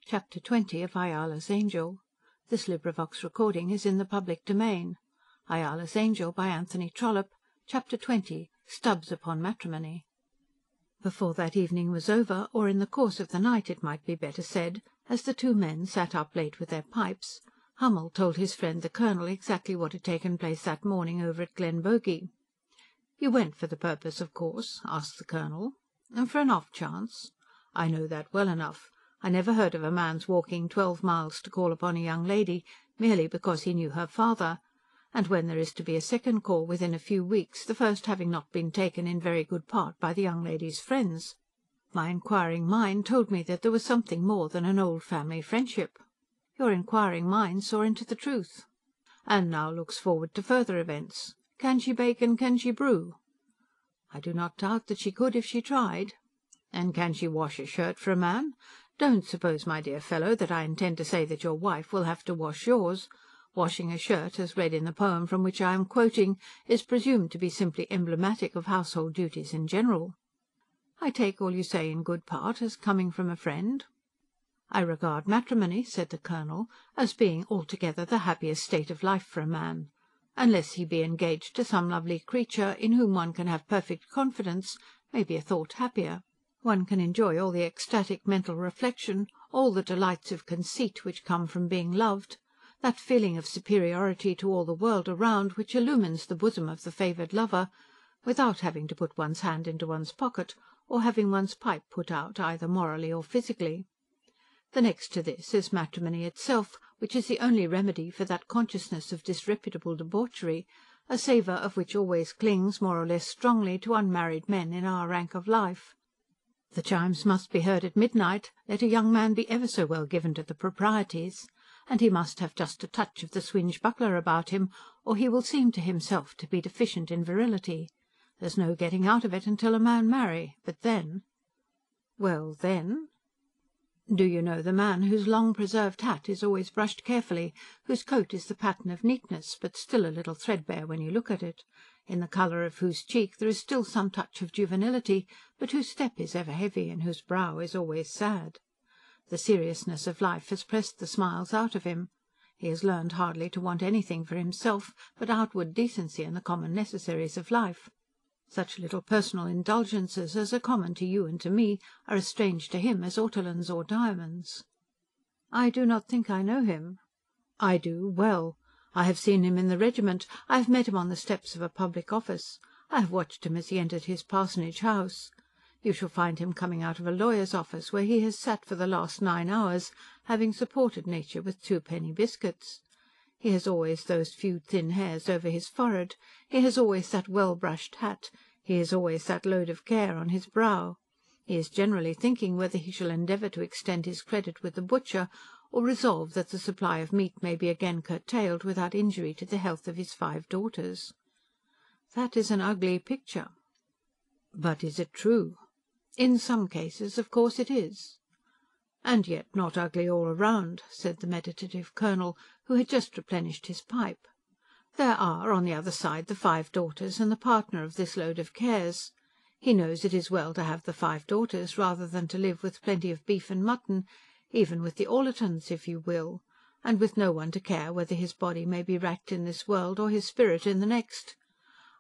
Chapter 20 of Ayala's Angel. This recording is in the public domain. Ayala's Angel by Anthony Trollope. Chapter 20. Stubbs upon Matrimony. Before that evening was over, or in the course of the night it might be better said, as the two men sat up late with their pipes, Hummel told his friend the Colonel exactly what had taken place that morning over at Glenbogey. "You went for the purpose, of course?" asked the Colonel. "For an off chance?" "I know that well enough. I never heard of a man's walking 12 miles to call upon a young lady, merely because he knew her father, and when there is to be a second call within a few weeks, the first having not been taken in very good part by the young lady's friends. My inquiring mind told me that there was something more than an old family friendship." "Your inquiring mind saw into the truth." "And now looks forward to further events. Can she bake and can she brew?" "I do not doubt that she could if she tried." "And can she wash a shirt for a man? Don't suppose, my dear fellow, that I intend to say that your wife will have to wash yours. Washing a shirt, as read in the poem from which I am quoting, is presumed to be simply emblematic of household duties in general." "I take all you say in good part, as coming from a friend." "I regard matrimony," said the Colonel, "as being altogether the happiest state of life for a man. Unless he be engaged to some lovely creature, in whom one can have perfect confidence, may be a thought happier. One can enjoy all the ecstatic mental reflection, all the delights of conceit which come from being loved, that feeling of superiority to all the world around which illumines the bosom of the favoured lover, without having to put one's hand into one's pocket, or having one's pipe put out, either morally or physically. The next to this is matrimony itself, which is the only remedy for that consciousness of disreputable debauchery, a savour of which always clings, more or less strongly, to unmarried men in our rank of life. The chimes must be heard at midnight, let a young man be ever so well given to the proprieties, and he must have just a touch of the swingebuckler about him, or he will seem to himself to be deficient in virility. There's no getting out of it until a man marry, but then—" "Well, then?" "Do you know the man whose long preserved hat is always brushed carefully, whose coat is the pattern of neatness, but still a little threadbare when you look at it, in the colour of whose cheek there is still some touch of juvenility, but whose step is ever heavy and whose brow is always sad? The seriousness of life has pressed the smiles out of him. He has learned hardly to want anything for himself but outward decency and the common necessaries of life. Such little personal indulgences as are common to you and to me are as strange to him as ortolans or diamonds." "I do not think I know him." "I do, well. I have seen him in the regiment. I have met him on the steps of a public office. I have watched him as he entered his parsonage house. You shall find him coming out of a lawyer's office, where he has sat for the last 9 hours, having supported nature with 2-penny biscuits. He has always those few thin hairs over his forehead, he has always that well-brushed hat, he has always that load of care on his brow. He is generally thinking whether he shall endeavour to extend his credit with the butcher, or resolve that the supply of meat may be again curtailed without injury to the health of his 5 daughters." "That is an ugly picture." "But is it true?" "In some cases, of course it is." "And yet not ugly all round," said the meditative Colonel, who had just replenished his pipe. "There are, on the other side, the 5 daughters and the partner of this load of cares. He knows it is well to have the 5 daughters, rather than to live with plenty of beef and mutton, even with the Orletons, if you will, and with no one to care whether his body may be racked in this world or his spirit in the next.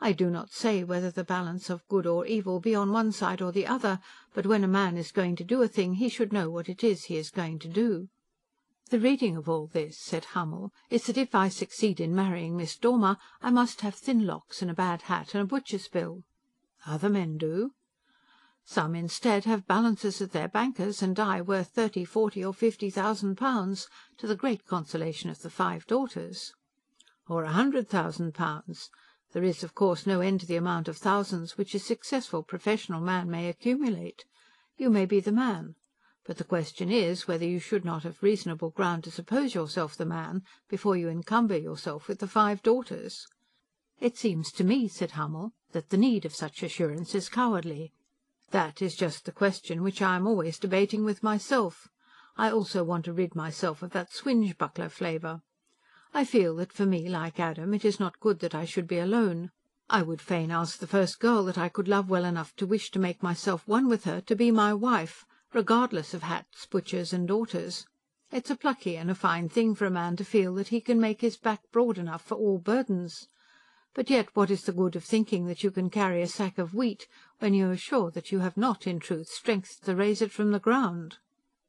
I do not say whether the balance of good or evil be on one side or the other, but when a man is going to do a thing he should know what it is he is going to do." "The reading of all this," said Hummel, "is that if I succeed in marrying Miss Dormer, I must have thin locks and a bad hat and a butcher's bill." "Other men do." "Some, instead, have balances at their bankers, and die worth 30, 40 or 50,000 pounds, to the great consolation of the 5 daughters." "Or 100,000 pounds. There is, of course, no end to the amount of thousands which a successful professional man may accumulate. You may be the man. But the question is, whether you should not have reasonable ground to suppose yourself the man before you encumber yourself with the 5 daughters." "It seems to me," said Hummel, "that the need of such assurance is cowardly." "That is just the question which I am always debating with myself. I also want to rid myself of that swingebuckler flavour. I feel that for me, like Adam, it is not good that I should be alone. I would fain ask the first girl that I could love well enough to wish to make myself one with her, to be my wife, regardless of hats, butchers and daughters. It's a plucky and a fine thing for a man to feel that he can make his back broad enough for all burdens. But yet what is the good of thinking that you can carry a sack of wheat, when you are sure that you have not, in truth, strength to raise it from the ground?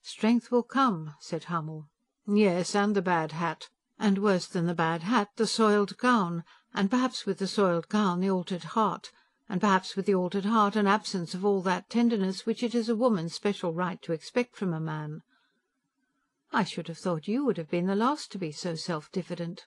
Strength will come, said Hummel. Yes, and the bad hat. And worse than the bad hat, the soiled gown, and perhaps with the soiled gown the altered heart, and perhaps with the altered heart an absence of all that tenderness which it is a woman's special right to expect from a man. I should have thought you would have been the last to be so self-diffident.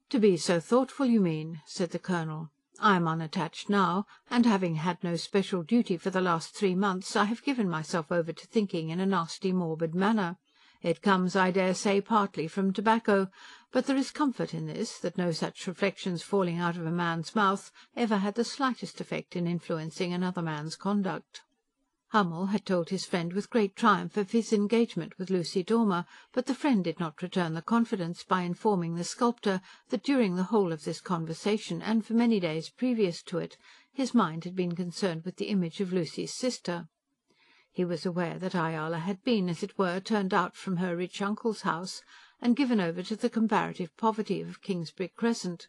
To be so thoughtful, you mean, said the Colonel. I am unattached now, and having had no special duty for the last 3 months, I have given myself over to thinking in a nasty, morbid manner. It comes, I dare say, partly from tobacco, but there is comfort in this, that no such reflections falling out of a man's mouth ever had the slightest effect in influencing another man's conduct. Hummel had told his friend with great triumph of his engagement with Lucy Dormer, but the friend did not return the confidence by informing the sculptor that during the whole of this conversation, and for many days previous to it, his mind had been concerned with the image of Lucy's sister. He was aware that Ayala had been, as it were, turned out from her rich uncle's house, and given over to the comparative poverty of Kingsbury Crescent.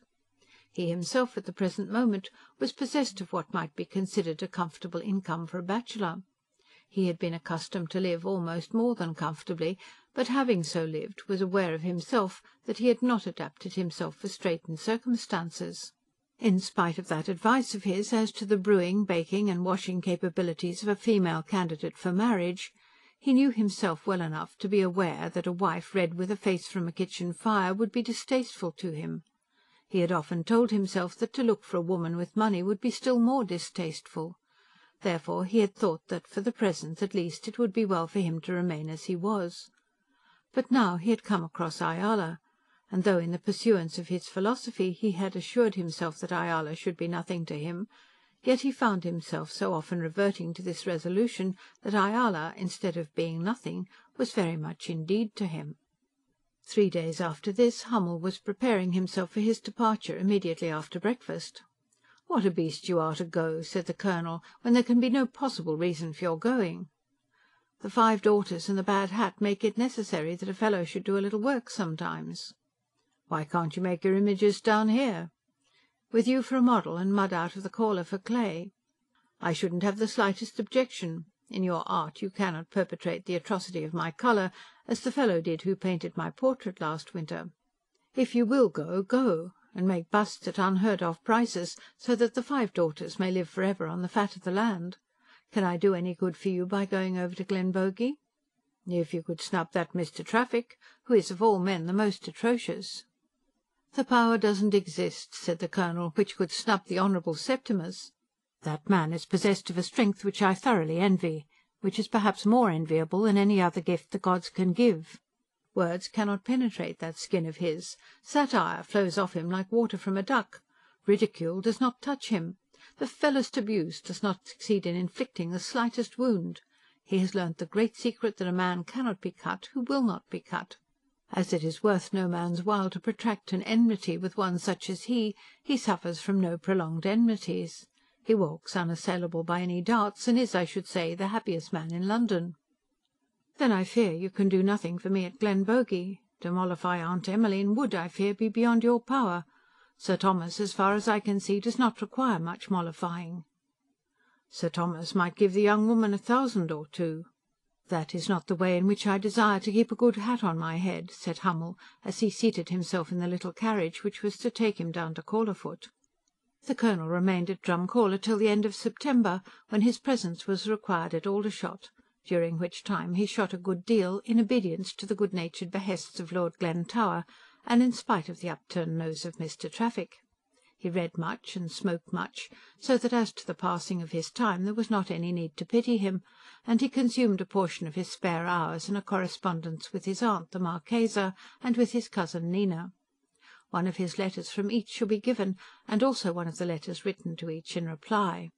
He himself, at the present moment, was possessed of what might be considered a comfortable income for a bachelor. He had been accustomed to live almost more than comfortably, but having so lived, was aware of himself that he had not adapted himself for straitened circumstances. In spite of that advice of his as to the brewing, baking, and washing capabilities of a female candidate for marriage, he knew himself well enough to be aware that a wife red with a face from a kitchen fire would be distasteful to him. He had often told himself that to look for a woman with money would be still more distasteful. Therefore he had thought that, for the present at least, it would be well for him to remain as he was. But now he had come across Ayala, and though in the pursuance of his philosophy he had assured himself that Ayala should be nothing to him, yet he found himself so often reverting to this resolution that Ayala, instead of being nothing, was very much indeed to him. 3 days after this, Hummel was preparing himself for his departure immediately after breakfast. "What a beast you are to go," said the Colonel, "when there can be no possible reason for your going." "The 5 daughters and the bad hat make it necessary that a fellow should do a little work sometimes." "Why can't you make your images down here?" "With you for a model, and mud out of the caller for clay." "I shouldn't have the slightest objection. In your art you cannot perpetrate the atrocity of my colour, as the fellow did who painted my portrait last winter. If you will go, go, and make busts at unheard-of prices, so that the 5 daughters may live for ever on the fat of the land. Can I do any good for you by going over to Glenbogey?" "If you could snub that Mr. Traffic, who is of all men the most atrocious." "The power doesn't exist," said the Colonel, "which could snub the Honourable Septimus. That man is possessed of a strength which I thoroughly envy, which is perhaps more enviable than any other gift the gods can give. Words cannot penetrate that skin of his. Satire flows off him like water from a duck. Ridicule does not touch him. The fellowest abuse does not succeed in inflicting the slightest wound. He has learnt the great secret that a man cannot be cut who will not be cut. As it is worth no man's while to protract an enmity with one such as he suffers from no prolonged enmities. He walks unassailable by any darts, and is, I should say, the happiest man in London." "Then I fear you can do nothing for me at Glenbogey. To mollify Aunt Emmeline would, I fear, be beyond your power. Sir Thomas, as far as I can see, does not require much mollifying." "Sir Thomas might give the young woman 1,000 or 2. "That is not the way in which I desire to keep a good hat on my head," said Hummel, as he seated himself in the little carriage which was to take him down to Callerfoot. The Colonel remained at Drumcaller till the end of September, when his presence was required at Aldershot, during which time he shot a good deal, in obedience to the good-natured behests of Lord Glentower, and in spite of the upturned nose of Mr. Traffic. He read much and smoked much, so that as to the passing of his time there was not any need to pity him, and he consumed a portion of his spare hours in a correspondence with his aunt, the Marchesa, and with his cousin Nina. One of his letters from each shall be given, and also one of the letters written to each in reply.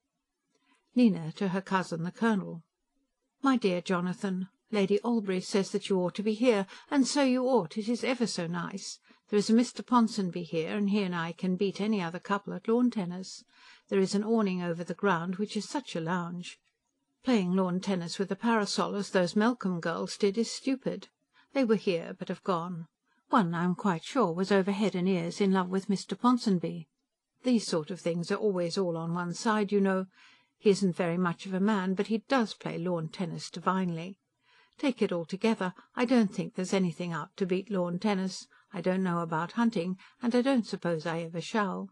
Nina to her cousin the Colonel. "My dear Jonathan, Lady Albury says that you ought to be here, and so you ought. It is ever so nice. There is a Mr. Ponsonby here, and he and I can beat any other couple at lawn-tennis. There is an awning over the ground, which is such a lounge. Playing lawn-tennis with a parasol, as those Melcombe girls did, is stupid. They were here, but have gone. One, I am quite sure, was over head and ears in love with Mr. Ponsonby. These sort of things are always all on one side, you know. He isn't very much of a man, but he does play lawn tennis divinely. Take it altogether, I don't think there's anything out to beat lawn tennis. I don't know about hunting, and I don't suppose I ever shall.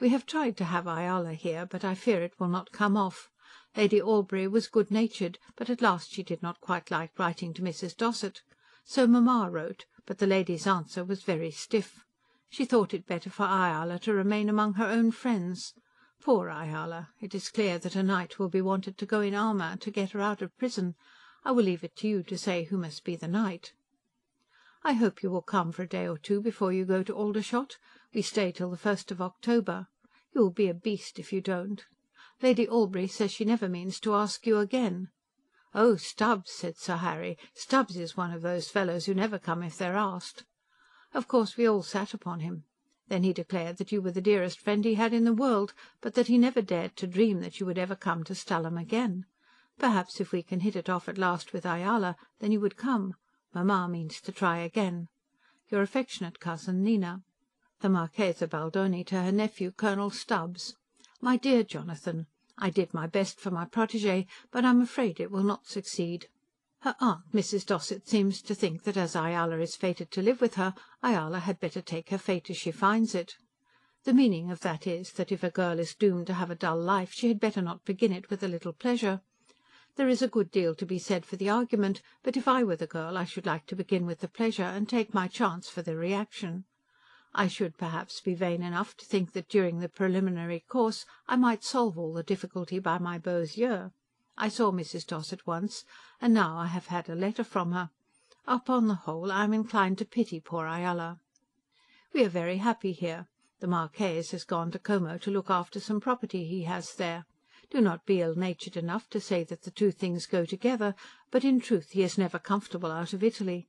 We have tried to have Ayala here, but I fear it will not come off. Lady Albury was good-natured, but at last she did not quite like writing to Mrs. Dossett. So Mamma wrote, but the lady's answer was very stiff. She thought it better for Ayala to remain among her own friends. Poor Ayala! It is clear that a knight will be wanted to go in armour to get her out of prison. I will leave it to you to say who must be the knight. I hope you will come for a day or two before you go to Aldershot. We stay till the 1st of October. You will be a beast if you don't. Lady Albury says she never means to ask you again. "Oh, Stubbs," said Sir Harry. "Stubbs is one of those fellows who never come if they're asked." Of course we all sat upon him. Then he declared that you were the dearest friend he had in the world, but that he never dared to dream that you would ever come to Stalham again. Perhaps if we can hit it off at last with Ayala, then you would come. Mamma means to try again. Your affectionate cousin, Nina. The Marchesa Baldoni to her nephew, Colonel Stubbs. My dear Jonathan, I did my best for my protégée, but I'm afraid it will not succeed. Her aunt, Mrs. Dossett, seems to think that as Ayala is fated to live with her, Ayala had better take her fate as she finds it. The meaning of that is that if a girl is doomed to have a dull life, she had better not begin it with a little pleasure. There is a good deal to be said for the argument, but if I were the girl I should like to begin with the pleasure and take my chance for the reaction. I should perhaps be vain enough to think that during the preliminary course I might solve all the difficulty by my beaux yeux. I saw Mrs. Dossett once, and now I have had a letter from her. Upon the whole, I am inclined to pity poor Ayala. We are very happy here. The Marquess has gone to Como to look after some property he has there. Do not be ill-natured enough to say that the two things go together, but in truth he is never comfortable out of Italy.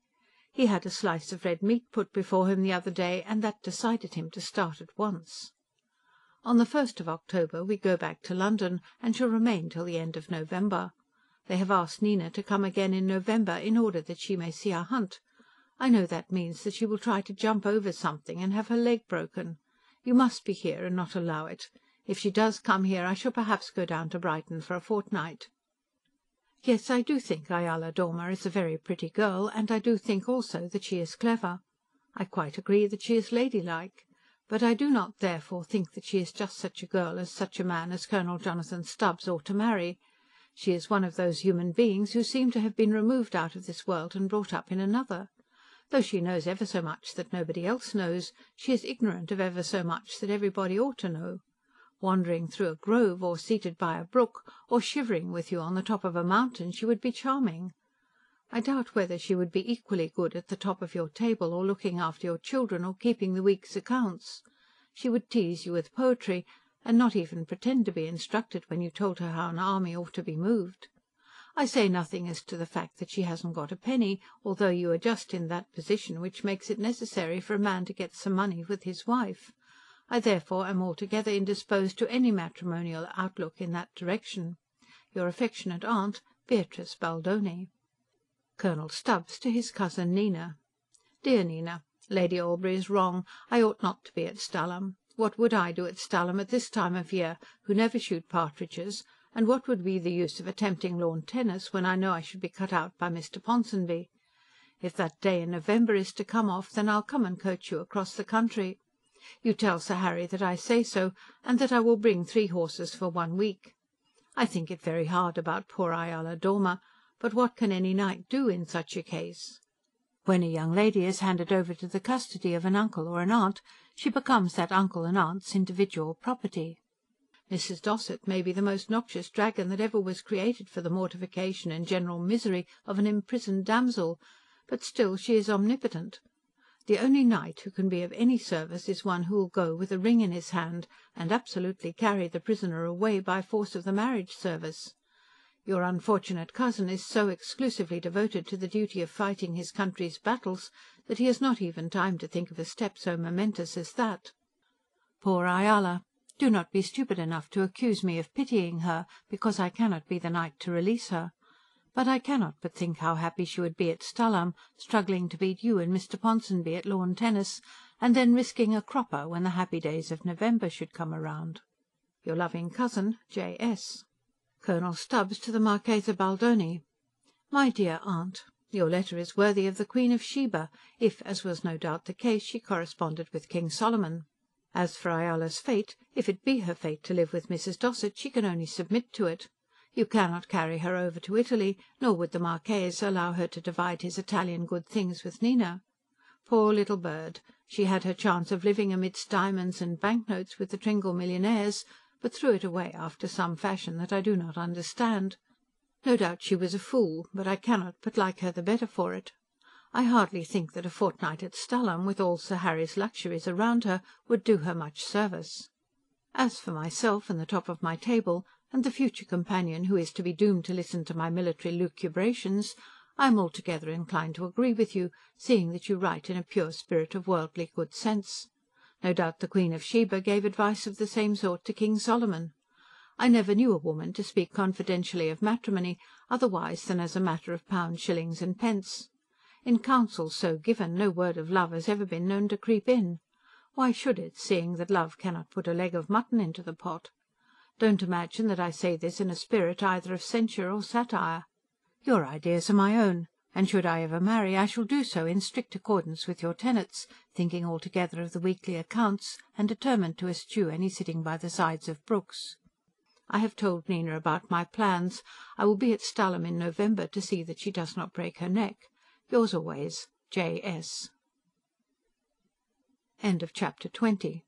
He had a slice of red meat put before him the other day, and that decided him to start at once. On the 1st of October we go back to London, and shall remain till the end of November. They have asked Nina to come again in November, in order that she may see our hunt. I know that means that she will try to jump over something and have her leg broken. You must be here and not allow it. If she does come here, I shall perhaps go down to Brighton for a fortnight. Yes, I do think Ayala Dormer is a very pretty girl, and I do think also that she is clever. I quite agree that she is ladylike. But I do not therefore think that she is just such a girl as such a man as Colonel Jonathan Stubbs ought to marry. She is one of those human beings who seem to have been removed out of this world and brought up in another. Though she knows ever so much that nobody else knows, she is ignorant of ever so much that everybody ought to know. Wandering through a grove, or seated by a brook, or shivering with you on the top of a mountain, she would be charming. I doubt whether she would be equally good at the top of your table, or looking after your children, or keeping the week's accounts. She would tease you with poetry, and not even pretend to be instructed when you told her how an army ought to be moved. I say nothing as to the fact that she hasn't got a penny, although you are just in that position which makes it necessary for a man to get some money with his wife. I therefore am altogether indisposed to any matrimonial outlook in that direction. Your affectionate aunt, Beatrice Baldoni. Colonel Stubbs to his cousin Nina. Dear Nina, Lady Albury is wrong. I ought not to be at Stalham. What would I do at Stalham at this time of year, who never shoot partridges, and what would be the use of attempting lawn tennis, when I know I should be cut out by Mr. Ponsonby? If that day in November is to come off, then I'll come and coach you across the country. You tell Sir Harry that I say so, and that I will bring 3 horses for 1 week. I think it very hard about poor Ayala Dormer, but what can any knight do in such a case? When a young lady is handed over to the custody of an uncle or an aunt, she becomes that uncle and aunt's individual property. Mrs. Dossett may be the most noxious dragon that ever was created for the mortification and general misery of an imprisoned damsel, but still she is omnipotent. The only knight who can be of any service is one who will go with a ring in his hand, and absolutely carry the prisoner away by force of the marriage service. Your unfortunate cousin is so exclusively devoted to the duty of fighting his country's battles that he has not even time to think of a step so momentous as that. Poor Ayala! Do not be stupid enough to accuse me of pitying her, because I cannot be the knight to release her. But I cannot but think how happy she would be at Stalham, struggling to beat you and Mr. Ponsonby at lawn tennis, and then risking a cropper when the happy days of November should come round. Your loving cousin, J.S. Colonel Stubbs to the Marchesa Baldoni. My dear Aunt, your letter is worthy of the Queen of Sheba, if, as was no doubt the case, she corresponded with King Solomon. As for Ayala's fate, if it be her fate to live with Mrs. Dossett, she can only submit to it. You cannot carry her over to Italy, nor would the Marchese allow her to divide his Italian good things with Nina. Poor little bird! She had her chance of living amidst diamonds and banknotes with the Tringle millionaires, but threw it away after some fashion that I do not understand. No doubt she was a fool, but I cannot but like her the better for it. I hardly think that a fortnight at Stalham, with all Sir Harry's luxuries around her, would do her much service. As for myself, and the top of my table, and the future companion who is to be doomed to listen to my military lucubrations, I am altogether inclined to agree with you, seeing that you write in a pure spirit of worldly good sense. No doubt the Queen of Sheba gave advice of the same sort to King Solomon. I never knew a woman to speak confidentially of matrimony otherwise than as a matter of pounds, shillings, and pence. In counsels so given, no word of love has ever been known to creep in. Why should it, seeing that love cannot put a leg of mutton into the pot? Don't imagine that I say this in a spirit either of censure or satire. Your ideas are my own, and should I ever marry, I shall do so in strict accordance with your tenets, thinking altogether of the weekly accounts, and determined to eschew any sitting by the sides of brooks. I have told Nina about my plans. I will be at Stalham in November to see that she does not break her neck. Yours always, J.S. End of chapter 20.